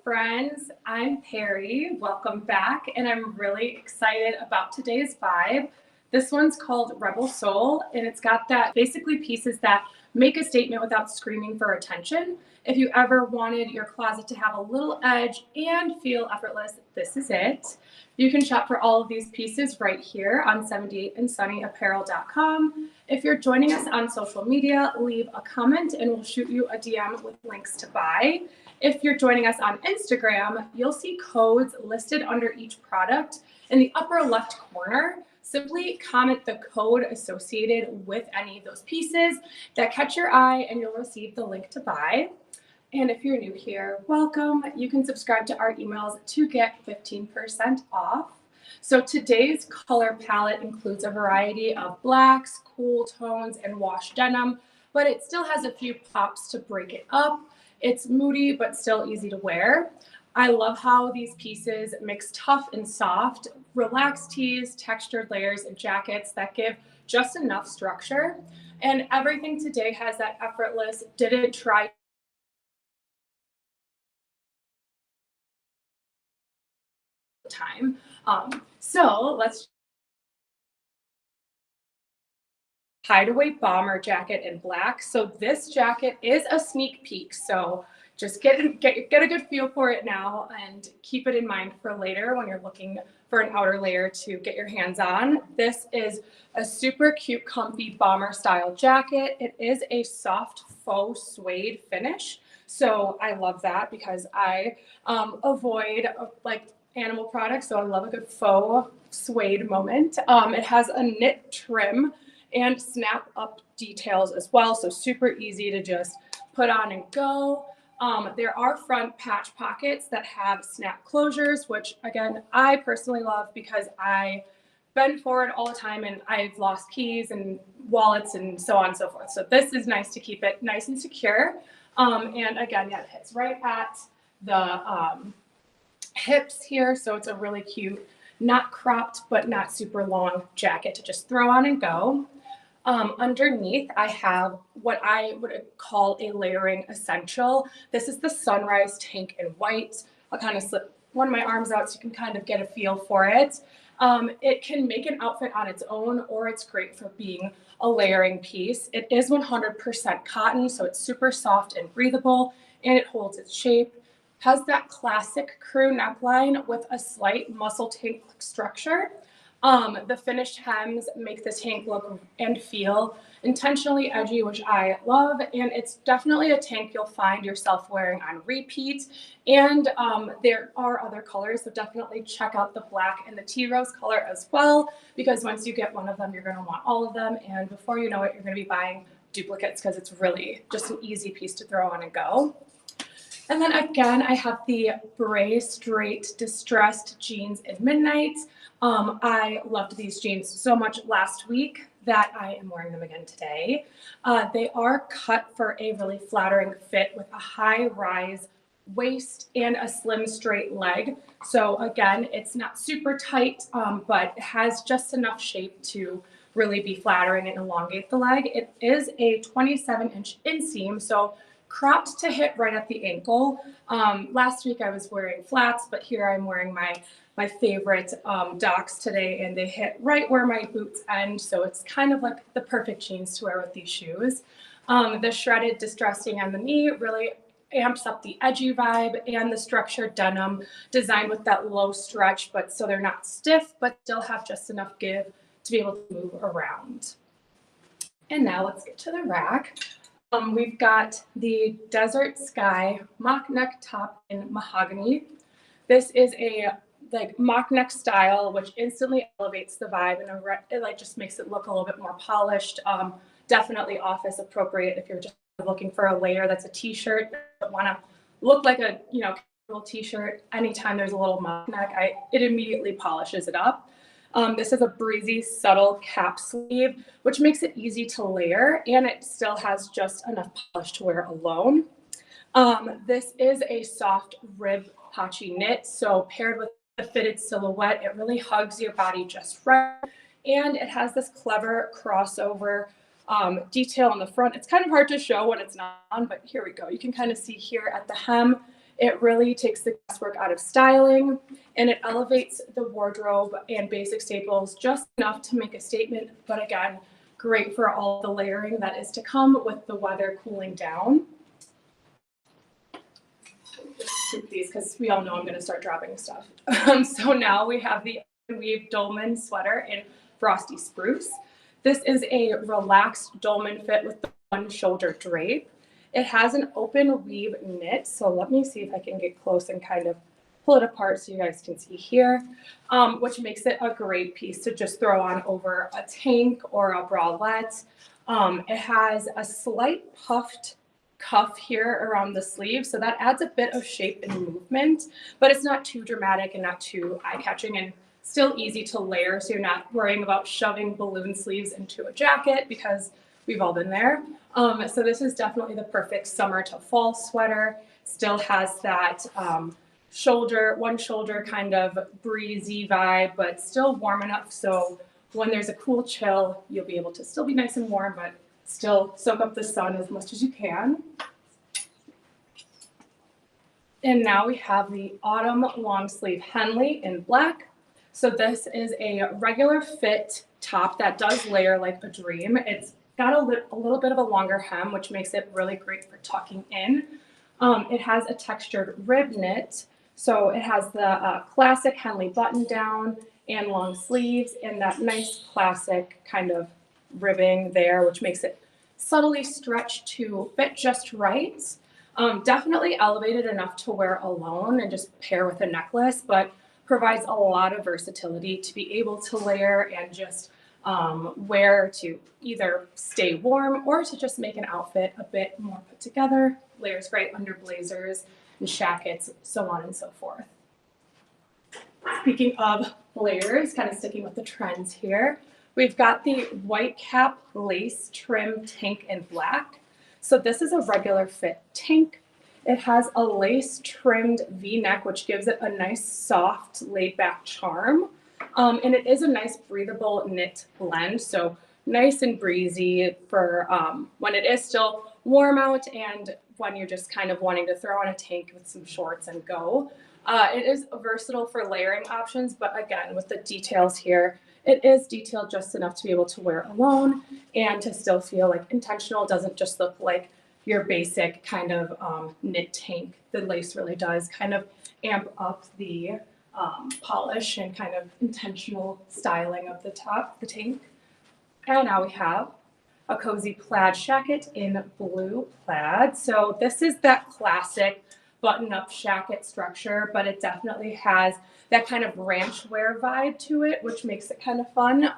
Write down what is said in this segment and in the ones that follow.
friends. I'm Perry. Welcome back, and I'm really excited about today's vibe. This one's called Rebel Soul, and it's got that basically pieces that make a statement without screaming for attention. If you ever wanted your closet to have a little edge and feel effortless, this is it. You can shop for all of these pieces right here on 78andsunnyapparel.com. If you're joining us on social media, leave a comment and we'll shoot you a DM with links to buy. If you're joining us on Instagram, you'll see codes listed under each product in the upper left corner. Simply comment the code associated with any of those pieces that catch your eye and you'll receive the link to buy. And if you're new here, welcome. You can subscribe to our emails to get 15% off. So today's color palette includes a variety of blacks, cool tones, and wash denim, but it still has a few pops to break it up. It's moody, but still easy to wear. I love how these pieces mix tough and soft, relaxed tees, textured layers, and jackets that give just enough structure. And everything today has that effortless, didn't try time. So let's hideaway bomber jacket in black. So this jacket is a sneak peek. So just get a good feel for it now and keep it in mind for later when you're looking for an outer layer to get your hands on. This is a super cute, comfy bomber style jacket. It is a soft faux suede finish. So I love that because I avoid like animal products. So I love a good faux suede moment. It has a knit trim and snap up details as well. So super easy to just put on and go. There are front patch pockets that have snap closures, which again, I personally love because I bend forward all the time and I've lost keys and wallets and so on and so forth. So this is nice to keep it nice and secure. And again, yeah, it hits right at the hips here. So it's a really cute, not cropped, but not super long jacket to just throw on and go. Underneath, I have what I would call a layering essential. This is the Sunrise tank in white. I'll kind of slip one of my arms out so you can kind of get a feel for it. It can make an outfit on its own, or it's great for being a layering piece. It is 100% cotton, so it's super soft and breathable, and it holds its shape. Has that classic crew neckline with a slight muscle tank structure. The finished hems make the tank look and feel intentionally edgy, which I love. And it's definitely a tank you'll find yourself wearing on repeat. And there are other colors, so definitely check out the black and the tea rose color as well, because once you get one of them, you're going to want all of them. And before you know it, you're going to be buying duplicates because it's really just an easy piece to throw on and go. And then again, I have the Bray Straight Distressed Jeans in Midnight. I loved these jeans so much last week that I am wearing them again today. They are cut for a really flattering fit with a high rise waist and a slim straight leg. So again, it's not super tight, but it has just enough shape to really be flattering and elongate the leg. It is a 27-inch inseam, so cropped to hit right at the ankle. Last week I was wearing flats, but here I'm wearing my favorite Docs today, and they hit right where my boots end. So it's kind of like the perfect jeans to wear with these shoes. The shredded distressing on the knee really amps up the edgy vibe, and the structured denim designed with that low stretch, but so they're not stiff, but still have just enough give to be able to move around. And now let's get to the rack. We've got the Desert Sky mock neck top in mahogany. This is a like mock neck style, which instantly elevates the vibe and it like just makes it look a little bit more polished. Definitely office appropriate if you're just looking for a layer that's a t-shirt, but want to look like a casual t-shirt. Anytime there's a little mock neck, it immediately polishes it up. This is a breezy, subtle cap sleeve, which makes it easy to layer, and it still has just enough polish to wear alone. This is a soft rib patchy knit, so paired with the fitted silhouette, it really hugs your body just right, and it has this clever crossover detail on the front. It's kind of hard to show when it's not on, but here we go. You can kind of see here at the hem, It really takes the guesswork out of styling, and it elevates the wardrobe and basic staples just enough to make a statement, but again, great for all the layering that is to come with the weather cooling down. Just scoop these because we all know I'm going to start dropping stuff. So now we have the weave dolman sweater in frosty spruce. This is a relaxed dolman fit with the one shoulder drape. It has an open weave knit, so let me see if I can get close and kind of pull it apart so you guys can see here, which makes it a great piece to just throw on over a tank or a bralette. It has a slight puffed cuff here around the sleeve, so that adds a bit of shape and movement, but it's not too dramatic and not too eye-catching, and still easy to layer, so you're not worrying about shoving balloon sleeves into a jacket because we've all been there. So this is definitely the perfect summer to fall sweater. Still has that one shoulder kind of breezy vibe, but still warm enough so when there's a cool chill, you'll be able to still be nice and warm, but still soak up the sun as much as you can. And now we have the autumn long sleeve Henley in black. So this is a regular fit top that does layer like a dream. It's got a little bit of a longer hem, which makes it really great for tucking in. It has a textured rib knit. So it has the classic Henley button down and long sleeves and that nice classic kind of ribbing there, which makes it subtly stretched to fit just right. Definitely elevated enough to wear alone and just pair with a necklace, but provides a lot of versatility to be able to layer and just wear to either stay warm or to just make an outfit a bit more put together. Layers great under blazers and shackets, so on and so forth. Speaking of layers, kind of sticking with the trends here, we've got the white cap lace trim tank in black. So this is a regular fit tank. It has a lace trimmed V-neck, which gives it a nice soft laid back charm. And it is a nice breathable knit blend. So nice and breezy for when it is still warm out and when you're just kind of wanting to throw on a tank with some shorts and go. It is versatile for layering options, but again, with the details here, it is detailed just enough to be able to wear alone and to still feel like intentional. It doesn't just look like your basic kind of knit tank. The lace really does kind of amp up the polish and kind of intentional styling of the top, the tank. And now we have a cozy plaid shacket in blue plaid. So this is that classic button-up shacket structure, but it definitely has that kind of ranch wear vibe to it, which makes it kind of fun.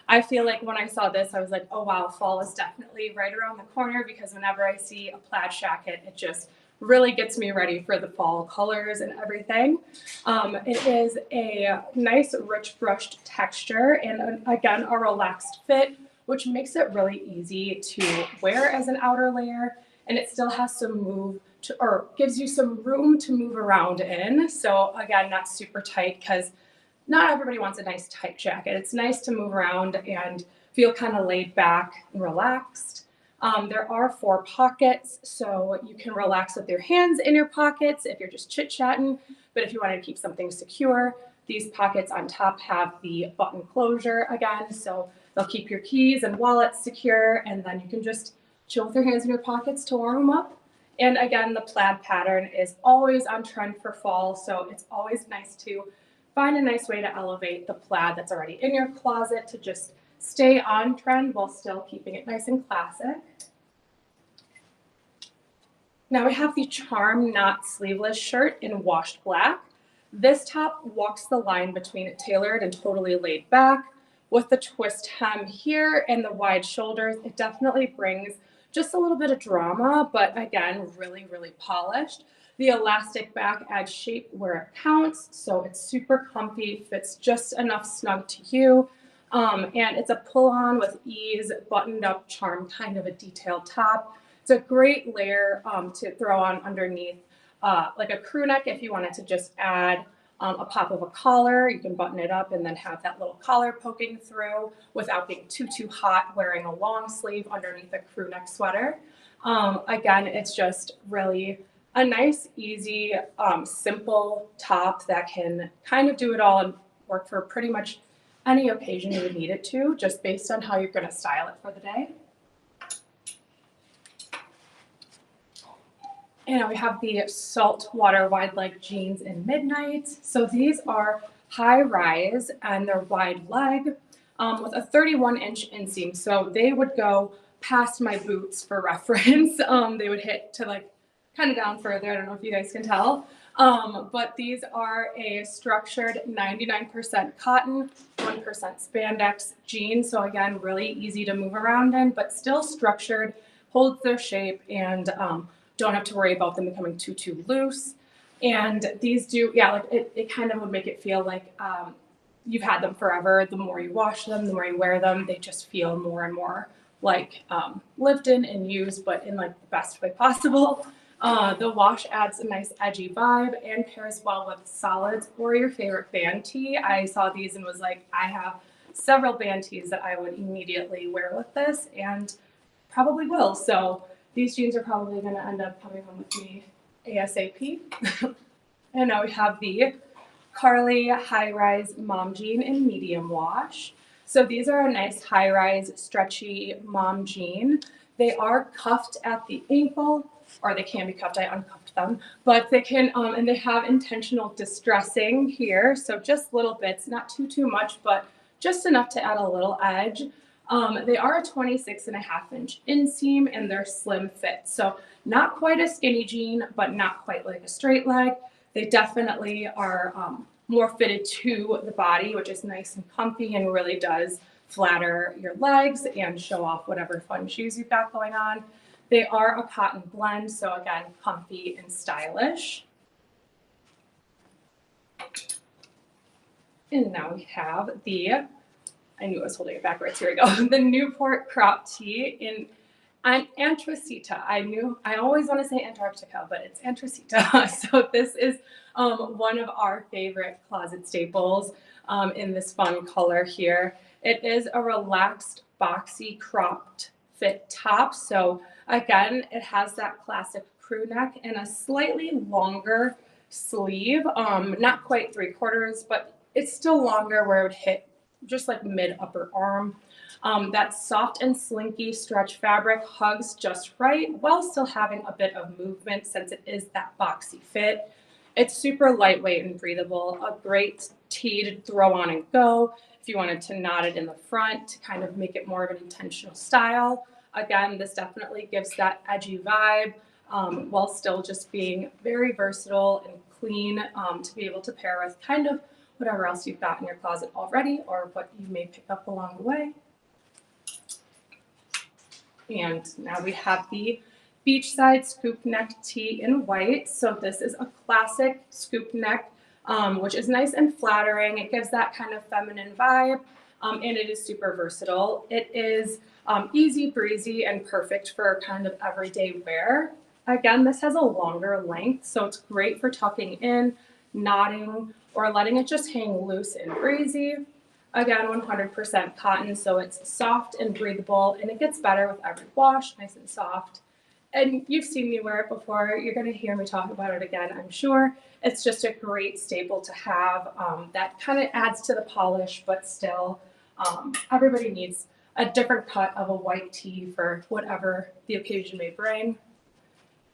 I feel like when I saw this, I was like, oh wow, fall is definitely right around the corner, because whenever I see a plaid shacket, it just really gets me ready for the fall colors and everything. It is a nice rich brushed texture and again, a relaxed fit, which makes it really easy to wear as an outer layer. And it still has some gives you some room to move around in. So again, not super tight, because not everybody wants a nice tight jacket. It's nice to move around and feel kind of laid back and relaxed. There are 4 pockets, so you can relax with your hands in your pockets if you're just chit-chatting, but if you want to keep something secure, these pockets on top have the button closure again, so they'll keep your keys and wallets secure, and then you can just chill with your hands in your pockets to warm them up. And again, the plaid pattern is always on trend for fall, so it's always nice to find a nice way to elevate the plaid that's already in your closet to just stay on trend while still keeping it nice and classic. Now we have the Charm Knot sleeveless shirt in washed black. This top walks the line between tailored and totally laid back. With the twist hem here and the wide shoulders, it definitely brings just a little bit of drama, but again, really, really polished. The elastic back adds shape where it counts, so it's super comfy, fits just enough snug to you. And it's a pull-on with ease, buttoned up charm, kind of a detailed top. It's a great layer to throw on underneath, like a crew neck if you wanted to just add a pop of a collar. You can button it up and then have that little collar poking through without being too hot, wearing a long sleeve underneath a crew neck sweater. Again, it's just really a nice, easy, simple top that can kind of do it all and work for pretty much any occasion you would need it to, just based on how you're going to style it for the day. And we have the saltwater wide leg jeans in Midnight. So these are high rise and they're wide leg with a 31-inch inseam. So they would go past my boots for reference. They would hit to like kind of down further. I don't know if you guys can tell. But these are a structured 99% cotton, 1% spandex jean. So again, really easy to move around in, but still structured, holds their shape, and don't have to worry about them becoming too loose. And these do, yeah, like it kind of would make it feel like you've had them forever. The more you wash them, the more you wear them, they just feel more and more like lived in and used, but in like the best way possible. The wash adds a nice edgy vibe and pairs well with solids or your favorite band tee. I saw these and was like, I have several band tees that I would immediately wear with this and probably will. So these jeans are probably going to end up coming home with me ASAP. And now we have the Carly high-rise mom jean in medium wash. So these are a nice high-rise stretchy mom jean. They are cuffed at the ankle, or they can be cuffed. I uncuffed them, but they can, and they have intentional distressing here. So just little bits, not too much, but just enough to add a little edge. They are a 26.5-inch inseam and they're slim fit. So not quite a skinny jean, but not quite like a straight leg. They definitely are more fitted to the body, which is nice and comfy and really does flatter your legs and show off whatever fun shoes you've got going on. They are a cotton blend, so again, comfy and stylish. And now we have the, I knew I was holding it backwards, here we go, the Newport crop tee in Antracita. I always want to say Antarctica, but it's Antracita. So this is one of our favorite closet staples in this fun color here. It is a relaxed, boxy, cropped fit top. So again, it has that classic crew neck and a slightly longer sleeve, not quite 3/4, but it's still longer where it would hit just like mid upper arm. That soft and slinky stretch fabric hugs just right while still having a bit of movement since it is that boxy fit. It's super lightweight and breathable, a great tee to throw on and go if you wanted to knot it in the front to kind of make it more of an intentional style. Again, this definitely gives that edgy vibe while still just being very versatile and clean to be able to pair with kind of whatever else you've got in your closet already or what you may pick up along the way. And now we have the beachside scoop neck tee in white. So this is a classic scoop neck, which is nice and flattering. It gives that kind of feminine vibe, and it is super versatile. It is easy breezy and perfect for kind of everyday wear. Again, this has a longer length, so it's great for tucking in, knotting, or letting it just hang loose and breezy. Again, 100% cotton, so it's soft and breathable, and it gets better with every wash, nice and soft. And you've seen me wear it before. You're going to hear me talk about it again, I'm sure. It's just a great staple to have that kind of adds to the polish, but still everybody needs a different cut of a white tee for whatever the occasion may bring.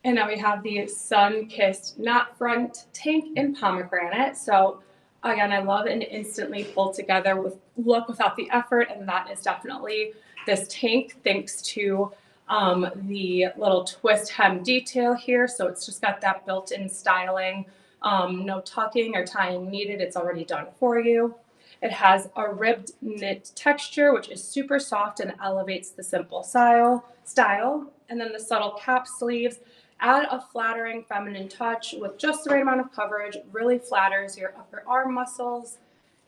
And now we have the sun-kissed knot front tank in pomegranate. So again, I love an instantly pulled together with look without the effort, and that is definitely this tank thanks to the little twist hem detail here. So it's just got that built-in styling, no tucking or tying needed. It's already done for you. It has a ribbed knit texture, which is super soft and elevates the simple style. And then the subtle cap sleeves add a flattering feminine touch with just the right amount of coverage, really flatters your upper arm muscles.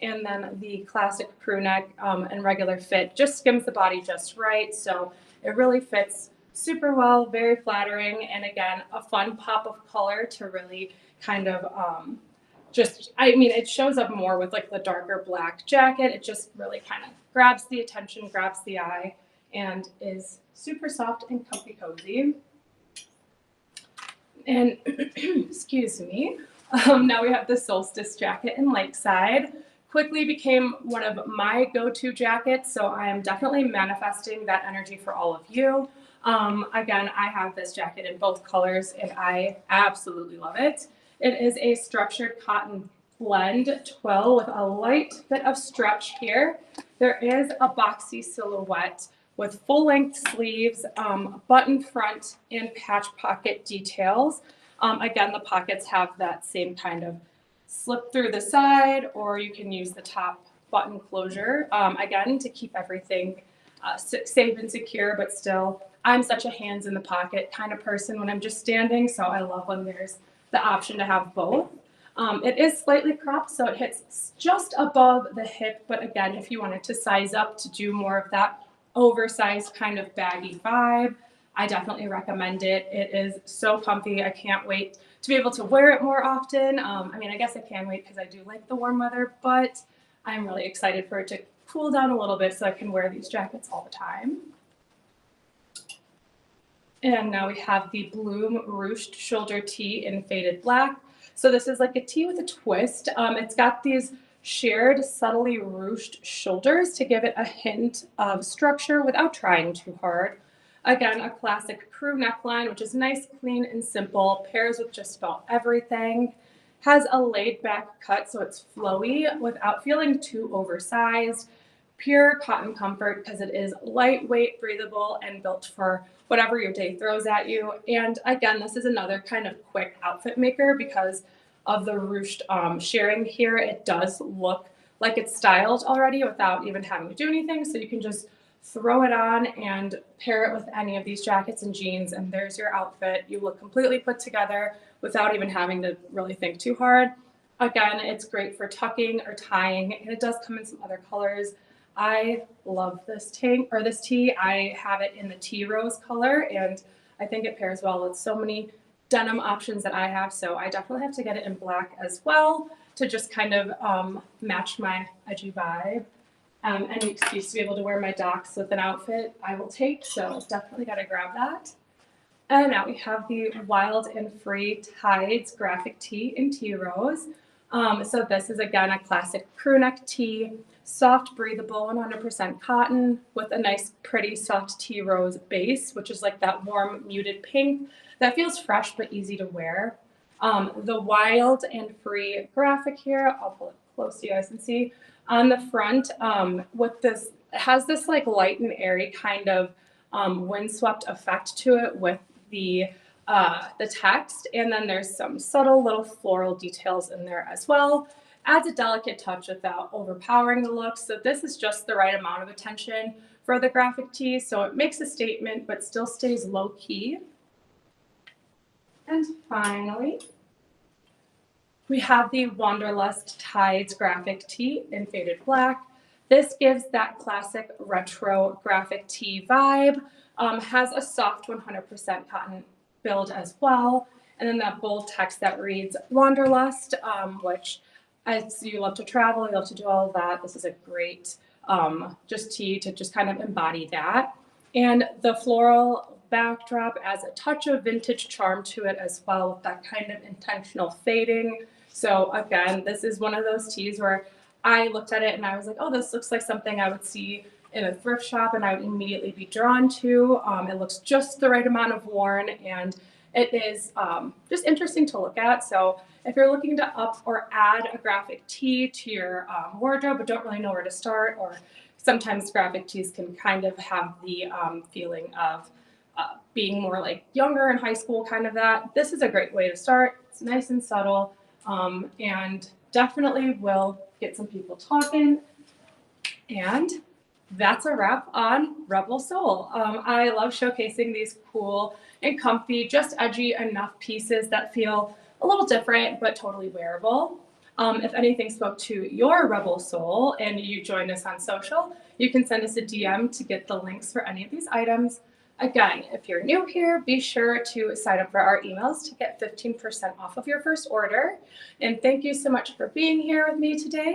And then the classic crew neck and regular fit just skims the body just right. So it really fits super well, very flattering. And again, a fun pop of color to really kind of it shows up more with like the darker black jacket. It just really kind of grabs the attention, grabs the eye, and is super soft and comfy cozy. And excuse me. Now we have the solstice jacket in Lakeside. Quickly became one of my go-to jackets, so I am definitely manifesting that energy for all of you. Again, I have this jacket in both colors and I absolutely love it. It is a structured cotton blend twill with a light bit of stretch here. There is a boxy silhouette with full-length sleeves, button front, and patch pocket details. Again, the pockets have that same kind of slip through the side, or you can use the top button closure, again, to keep everything safe and secure, but still, I'm such a hands in the pocket kind of person when I'm just standing, so I love when there's the option to have both. It is slightly cropped, so it hits just above the hip, but again, if you wanted to size up to do more of that oversized kind of baggy vibe, I definitely recommend it. It is so comfy. I can't wait to be able to wear it more often. I mean, I guess I can wait because I do like the warm weather, but I'm really excited for it to cool down a little bit so I can wear these jackets all the time. And now we have the Bloom ruched shoulder tee in faded black. So this is like a tee with a twist. It's got these shared subtly ruched shoulders to give it a hint of structure without trying too hard. Again, a classic crew neckline, which is nice, clean, and simple, pairs with just about everything. Has a laid back cut, so it's flowy without feeling too oversized. Pure cotton comfort because it is lightweight, breathable, and built for whatever your day throws at you. And again, this is another kind of quick outfit maker because of the ruched shirring here. It does look like it's styled already without even having to do anything. So you can just throw it on and pair it with any of these jackets and jeans, and there's your outfit. You look completely put together without even having to really think too hard. Again, it's great for tucking or tying, and it does come in some other colors. I love this tee. I have it in the tea rose color, and I think it pairs well with so many denim options that I have. So I definitely have to get it in black as well to just kind of match my edgy vibe. Any excuse to be able to wear my docs with an outfit, I will take. So definitely got to grab that. And now we have the Wild and Free Tides graphic tee in tea rose. So this is again a classic crew neck tee, soft, breathable, 100% cotton with a nice, pretty soft tea rose base, which is like that warm, muted pink that feels fresh but easy to wear. The Wild and Free graphic here, I'll pull it close so you guys can see. On the front, with this, it has this like light and airy kind of windswept effect to it with the text, and then there's some subtle little floral details in there as well. Adds a delicate touch without overpowering the look. So this is just the right amount of attention for the graphic tee. So it makes a statement, but still stays low key. And finally, we have the Wanderlust Tides graphic tee in faded black. This gives that classic retro graphic tee vibe. Has a soft 100% cotton build as well. And then that bold text that reads Wanderlust, which as you love to travel, you love to do all of that. This is a great just tee to just kind of embody that. And the floral backdrop adds a touch of vintage charm to it as well with that kind of intentional fading. So again, this is one of those tees where I looked at it and I was like, oh, this looks like something I would see in a thrift shop and I would immediately be drawn to. It looks just the right amount of worn, and it is just interesting to look at. So if you're looking to up or add a graphic tee to your wardrobe but don't really know where to start, or sometimes graphic tees can kind of have the feeling of being more like younger in high school, kind of that. This is a great way to start. It's nice and subtle, and definitely will get some people talking. And that's a wrap on Rebel Soul. I love showcasing these cool and comfy, just edgy enough pieces that feel a little different but totally wearable. If anything spoke to your Rebel Soul and you joined us on social, you can send us a DM to get the links for any of these items. Again, if you're new here, be sure to sign up for our emails to get 15% off of your first order. And thank you so much for being here with me today.